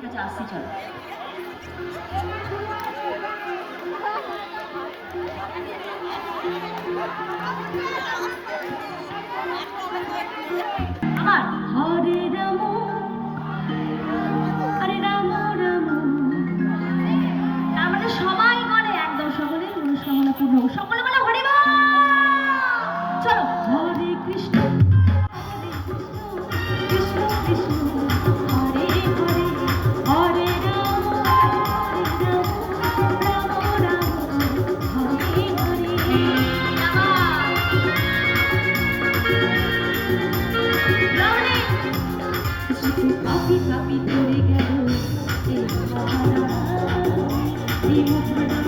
ঠিক আছে, আসছি, চলো। আমার হরে রাম, হরে রাম রাম, তার মানে সবাই বলে একদম, সকলের মনস্কামনা পূর্ণ, সকলে বলে হরি বল। চলো, হরে কৃষ্ণ কৃষ্ণ কৃষ্ণ হরে হরে, হরে রাম রাম রাম হরে হরে। পাপি পাপি করে গেল এই মহারাজ,